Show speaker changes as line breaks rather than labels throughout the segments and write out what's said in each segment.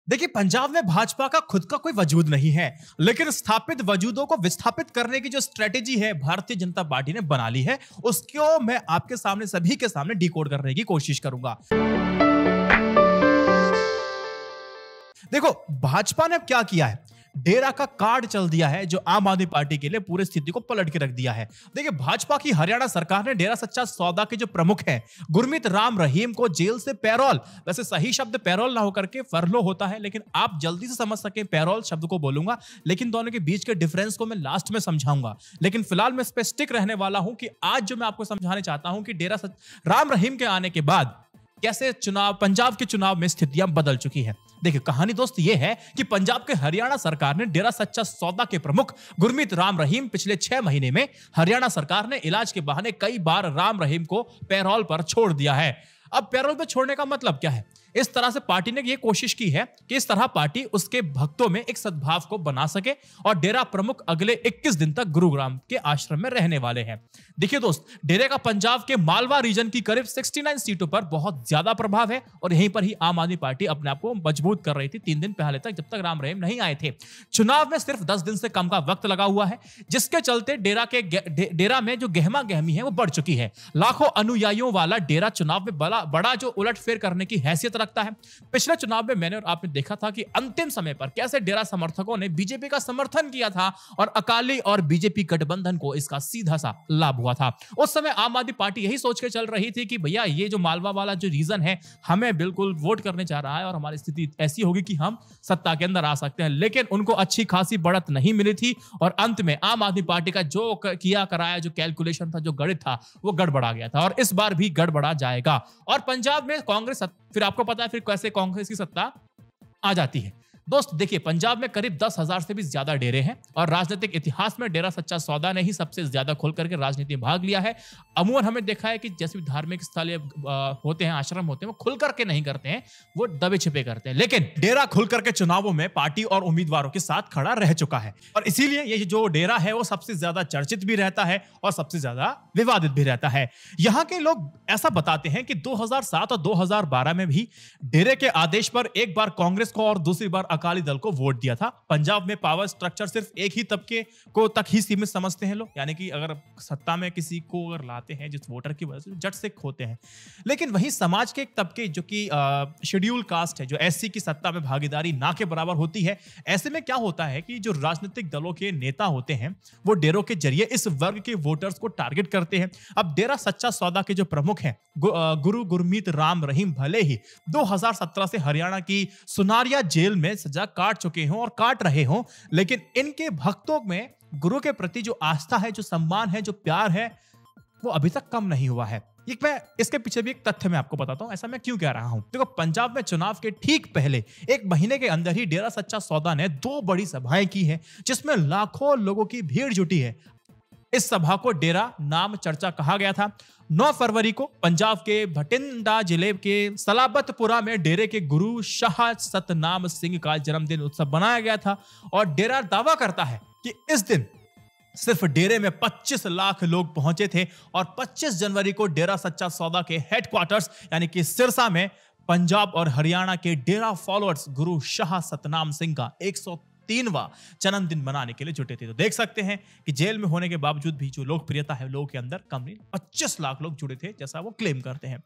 देखिए, पंजाब में भाजपा का खुद का कोई वजूद नहीं है, लेकिन स्थापित वजूदों को विस्थापित करने की जो स्ट्रेटेजी है भारतीय जनता पार्टी ने बना ली है, उसको मैं आपके सामने सभी के सामने डिकोड करने की कोशिश करूंगा। देखो, भाजपा ने अब क्या किया है, डेरा का कार्ड चल दिया है जो आम आदमी पार्टी के लिए पूरी स्थिति को पलट के रख दिया है। देखिए, भाजपा की हरियाणा सरकार ने डेरा सच्चा सौदा के जो प्रमुख हैं गुरमीत राम रहीम को जेल से पैरोल, वैसे सही शब्द पैरोल ना होकर के फरलो होता है, लेकिन आप जल्दी से समझ सके पैरोल शब्द को बोलूंगा, लेकिन दोनों के बीच के डिफरेंस को मैं लास्ट में समझाऊंगा। लेकिन फिलहाल मैं इस पे स्टिक रहने वाला हूं कि आज जो मैं आपको समझाने चाहता हूं कि राम रहीम के आने के बाद कैसे पंजाब के चुनाव में स्थितियां बदल चुकी है। देखिए, कहानी दोस्त ये है कि पंजाब के हरियाणा सरकार ने डेरा सच्चा सौदा के प्रमुख गुरमीत राम रहीम पिछले 6 महीने में हरियाणा सरकार ने इलाज के बहाने कई बार राम रहीम को पैरोल पर छोड़ दिया है। अब पैरोल पर छोड़ने का मतलब क्या है? इस तरह से पार्टी ने यह कोशिश की है कि इस तरह पार्टी उसके भक्तों में एक सद्भाव को बना सके और डेरा प्रमुख अगले 21 दिन तक गुरुग्राम के आश्रम में रहने वाले हैं। देखिए दोस्त, डेरे का पंजाब के मालवा रीजन की करीब 69 सीटों पर बहुत ज्यादा प्रभाव है और यहीं पर ही आम आदमी पार्टी अपने आप को मजबूत कर रही थी 3 दिन पहले तक, जब तक राम रहीम नहीं आए थे। चुनाव में सिर्फ 10 दिन से कम का वक्त लगा हुआ है, जिसके चलते डेरा में जो गहमा गहमी है वो बढ़ चुकी है। लाखों अनुयायियों वाला डेरा चुनाव में बड़ा जो उलटफेर करने की हैसियत रखता है। पिछले चुनाव में मैंने और आपने देखा था कि अंतिम समय पर कैसे डेरा समर्थकों ने बीजेपी का समर्थन किया था और अकाली और बीजेपी गठबंधन को इसका सीधा सा लाभ हुआ था। उस समय आम आदमी पार्टी यही सोच के चल रही थी कि भैया ये जो मालवा वाला जो रीजन है हमें बिल्कुल वोट करने जा रहा है और हमारी स्थिति ऐसी होगी कि हम सत्ता के अंदर आ सकते हैं, लेकिन उनको अच्छी खासी बढ़त नहीं मिली थी और अंत में आम आदमी पार्टी का जो किया कराया जो कैलकुलेशन था, जो गणित था, वो गड़बड़ा गया था और इस बार भी गड़बड़ा जाएगा। और पंजाब में कांग्रेस, फिर आपको पता है फिर कैसे कांग्रेस की सत्ता आ जाती है। दोस्त देखिए, पंजाब में करीब 10,000 से भी ज्यादा डेरे हैं और राजनीतिक इतिहास में डेरा सच्चा सौदा ने ही सबसे ज्यादा खुल करके राजनीति में भाग लिया है। अमूमन हमें देखा है कि जैसे भी धार्मिक स्थल होते हैं, आश्रम होते हैं, वो खुल करके नहीं करते हैं, वो दबे छिपे करते हैं, लेकिन डेरा खुल करके चुनावों में पार्टी और उम्मीदवारों के साथ खड़ा रह चुका है और इसीलिए ये जो डेरा है वो सबसे ज्यादा चर्चित भी रहता है और सबसे ज्यादा विवादित भी रहता है। यहाँ के लोग ऐसा बताते हैं कि 2007 और 2012 में भी डेरे के आदेश पर एक बार कांग्रेस को और दूसरी बार अकाली दल को वोट दिया था। पंजाब में पावर स्ट्रक्चर सिर्फ एक ही तबके को तक ही सीमित समझते हैं लोग, यानी कि अगर सत्ता में किसी को अगर लाते हैं जिस वोटर की वजह से जट से खोते हैं, लेकिन वही समाज के एक तबके जो कि शेड्यूल कास्ट है, जो एससी की सत्ता में भागीदारी ना के बराबर होती है। ऐसे में क्या होता है कि जो राजनीतिक दलों के नेता होते हैं वो डेरों के जरिए इस वर्ग के वोटर्स को टारगेट करते हैं। अब डेरा सच्चा सौदा के जो प्रमुख हैं गुरमीत राम रहीम भले ही 2017 से हरियाणा की सुनारिया जेल में सजा काट चुके हों और काट रहे हों, लेकिन इनके भक्तों में गुरु के प्रति जो आस्था है, जो सम्मान है, जो प्यार है, वो अभी तक कम नहीं हुआ है। मैं इसके पीछे भी एक तथ्य मैं आपको बताता हूं, ऐसा मैं क्यों कह रहा हूं। देखो, पंजाब में चुनाव के ठीक पहले 1 महीने के अंदर ही डेरा सच्चा सौदा ने 2 बड़ी सभाएं की हैं, जिसमें लाखों लोगों की भीड़ जुटी है। इस सभा को डेरा नाम चर्चा कहा गया था। 9 फरवरी को पंजाब के भटिंडा जिले के सलाबतपुरा में डेरे के गुरु शाह सतनाम सिंह का जन्मदिन उत्सव बनाया गया था और डेरा दावा करता है कि इस दिन सिर्फ डेरे में 25 लाख लोग पहुंचे थे और 25 जनवरी को डेरा सच्चा सौदा के हेडक्वार्टर्स यानी कि सिरसा में पंजाब और हरियाणा के डेरा फॉलोअर्स गुरु शाह सतनाम सिंह का 103वां जन्मदिन मनाने के लिए जुटे थे। तो देख सकते हैं कि जेल में होने के बावजूद भी जो लोकप्रियता है लोगों के अंदर कम नहीं, 25 लाख लोग जुड़े थे जैसा वो क्लेम करते हैं।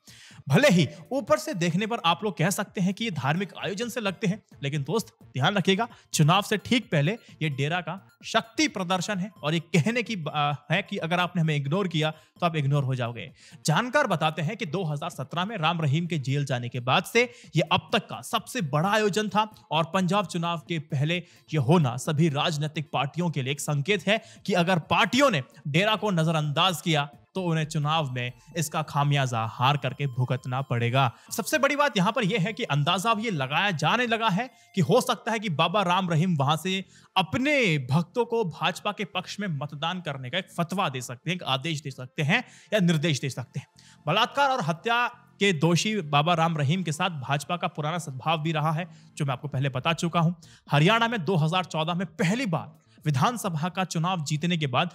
भले ही ऊपर से देखने पर आप लोग कह सकते हैं कि ये धार्मिक आयोजन से लगते हैं, लेकिन दोस्त ध्यान रखिएगा, चुनाव से ठीक पहले ये डेरा का शक्ति प्रदर्शन है और ये कहने की है कि अगर आपने हमें इग्नोर किया तो आप इग्नोर हो जाओगे। जानकार बताते हैं कि 2017 में राम रहीम के जेल जाने के बाद से ये अब तक का सबसे बड़ा आयोजन था और पंजाब चुनाव के पहले ये होना सभी राजनीतिक पार्टियों के लिए एक संकेत है कि अगर पार्टियों ने डेरा को नजरअंदाज किया तो उन्हें चुनाव में इसका खामियाजा हार करके भुगतना पड़ेगा। सबसे बड़ी बात यहां पर यह है कि अंदाजा अब ये लगाया जाने लगा है कि हो सकता है कि बाबा राम रहीम वहां से अपने भक्तों को भाजपा के पक्ष में मतदान करने का एक फतवा दे सकते हैं, एक आदेश दे सकते हैं या निर्देश दे सकते हैं। बलात्कार और हत्या के दोषी बाबा राम रहीम के साथ भाजपा का पुराना सद्भाव भी रहा है, जो मैं आपको पहले बता चुका हूं। हरियाणा में 2014 में पहली बार विधानसभा का चुनाव जीतने के बाद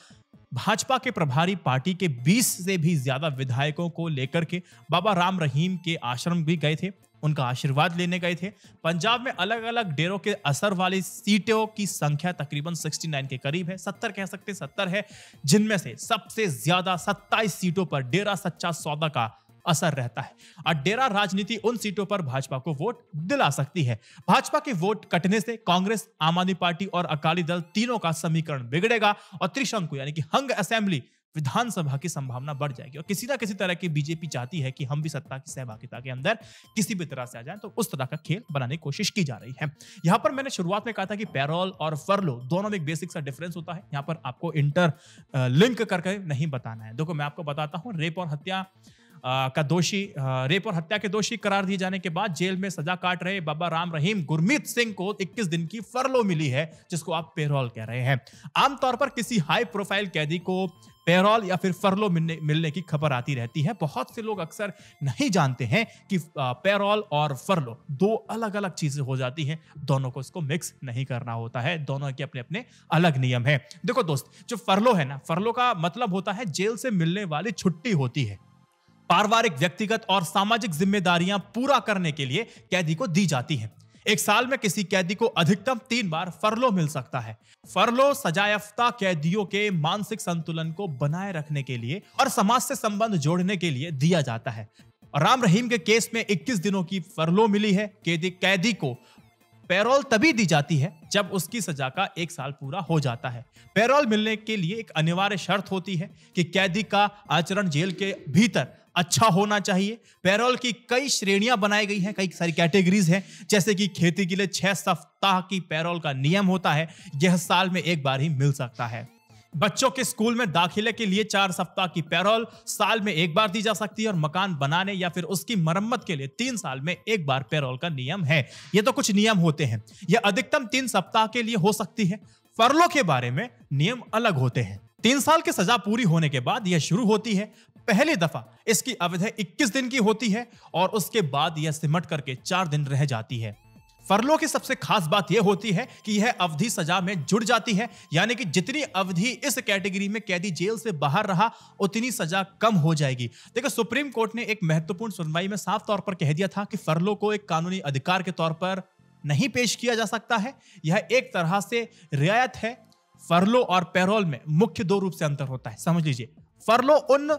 भाजपा के प्रभारी पार्टी के 20 से भी ज्यादा विधायकों को लेकर के बाबा राम रहीम के आश्रम भी गए थे, उनका आशीर्वाद लेने गए थे। पंजाब में अलग अलग डेरों के असर वाली सीटों की संख्या तकरीबन 69 के करीब है, 70 कह सकते 70 है, जिनमें से सबसे ज्यादा 27 सीटों पर डेरा सच्चा सौदा का असर रहता है। और डेरा राजनीति उन सीटों पर भाजपा को वोट दिला सकती है। भाजपा के वोट कटने से कांग्रेस, आम आदमी पार्टी और अकाली दल तीनों का समीकरण बिगड़ेगा और त्रिशंकु यानी कि हंग असेंबली विधानसभा की संभावना बढ़ जाएगी। और किसी ना किसी तरह की बीजेपी चाहती है कि हम भी सत्ता की सहभागिता के अंदर किसी भी तरह से आ जाएं, तो उस तरह का खेल बनाने की कोशिश की जा रही है। यहां पर मैंने शुरुआत में कहा था कि पैरोल और फरलो दोनों में एक बेसिक सा डिफरेंस होता है। यहां पर आपको इंटर लिंक करके नहीं बताना है। देखो मैं आपको बताता हूं, रेप और हत्या रेप और हत्या के दोषी करार दिए जाने के बाद जेल में सजा काट रहे बाबा राम रहीम गुरमीत सिंह को 21 दिन की फरलो मिली है, जिसको आप पेरोल कह रहे हैं। आमतौर पर किसी हाई प्रोफाइल कैदी को पेरोल या फिर फरलो मिलने की खबर आती रहती है। बहुत से लोग अक्सर नहीं जानते हैं कि पेरोल और फरलो दो अलग अलग चीजें हो जाती हैं, दोनों को इसको मिक्स नहीं करना होता है, दोनों के अपने अपने अलग नियम है। देखो दोस्त, जो फरलो है ना, फरलो का मतलब होता है जेल से मिलने वाली छुट्टी होती है। पारिवारिक, व्यक्तिगत और सामाजिक जिम्मेदारियां पूरा करने के लिए कैदी को दी जाती हैं। एक साल में किसी कैदी को अधिकतम 3 बार फरलो मिल सकता है। फरलो सजायाफ्ता कैदियों के मानसिक संतुलन को बनाए रखने के लिए और समाज से संबंध जोड़ने के लिए दिया जाता है। और राम रहीम के केस में 21 दिनों की फरलो मिली है। कैदी को पैरोल तभी दी जाती है जब उसकी सजा का 1 साल पूरा हो जाता है। पैरोल मिलने के लिए एक अनिवार्य शर्त होती है कि कैदी का आचरण जेल के भीतर अच्छा होना चाहिए। पैरोल की कई श्रेणियां बनाई गई हैं, कई सारी कैटेगरीज हैं, जैसे कि खेती के लिए 6 सप्ताह की पैरोल का नियम होता है, यह साल में 1 बार ही मिल सकता है। बच्चों के स्कूल में दाखिले के लिए 4 सप्ताह की पैरोल साल में 1 बार दी जा सकती है और मकान बनाने या फिर उसकी मरम्मत के लिए 3 साल में 1 बार पैरोल का नियम है। ये तो कुछ नियम होते हैं। यह अधिकतम 3 सप्ताह के लिए हो सकती है। फरलो के बारे में नियम अलग होते हैं। 3 साल की सजा पूरी होने के बाद यह शुरू होती है। पहली दफा इसकी अवधि 21 दिन की होती है और उसके बाद यह सिमट करके 4 दिन रह जाती है। फरलो की सबसे खास बात यह होती है कि यह अवधि सजा में जुड़ जाती है, यानी कि जितनी अवधि इस कैटेगरी में कैदी जेल से बाहर रहा उतनी सजा कम हो जाएगी। देखो, सुप्रीम कोर्ट ने एक महत्वपूर्ण सुनवाई में साफ तौर पर कह दिया था कि फरलो को एक कानूनी अधिकार के तौर पर नहीं पेश किया जा सकता है। यह एक तरह से रियायत है। फरलो और पैरोल में मुख्य 2 रूप से अंतर होता है, समझ लीजिए। फरलो उन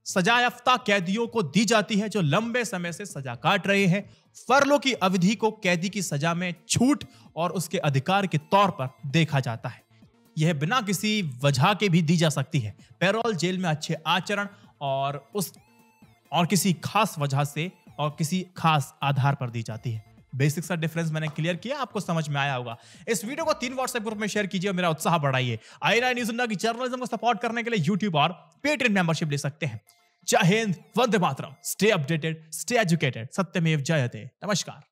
सजायाफ्ता कैदियों को दी जाती है जो लंबे समय से सजा काट रहे हैं। फरलो की अवधि को कैदी की सजा में छूट और उसके अधिकार के तौर पर देखा जाता है। यह बिना किसी वजह के भी दी जा सकती है। पैरोल जेल में अच्छे आचरण और किसी खास वजह से और किसी खास आधार पर दी जाती है। बेसिक सा डिफरेंस मैंने क्लियर किया, आपको समझ में आया होगा। इस वीडियो को 3 व्हाट्सएप ग्रुप में शेयर कीजिए और मेरा उत्साह बढ़ाइए। आई9 न्यूज़ इंडिया की जर्नलिज्म को सपोर्ट करने के लिए यूट्यूब और पेट्रियन मेंबरशिप ले सकते हैं। जय Hind, Vande Mataram, stay updated, stay educated, सत्यमेव जयते। नमस्कार।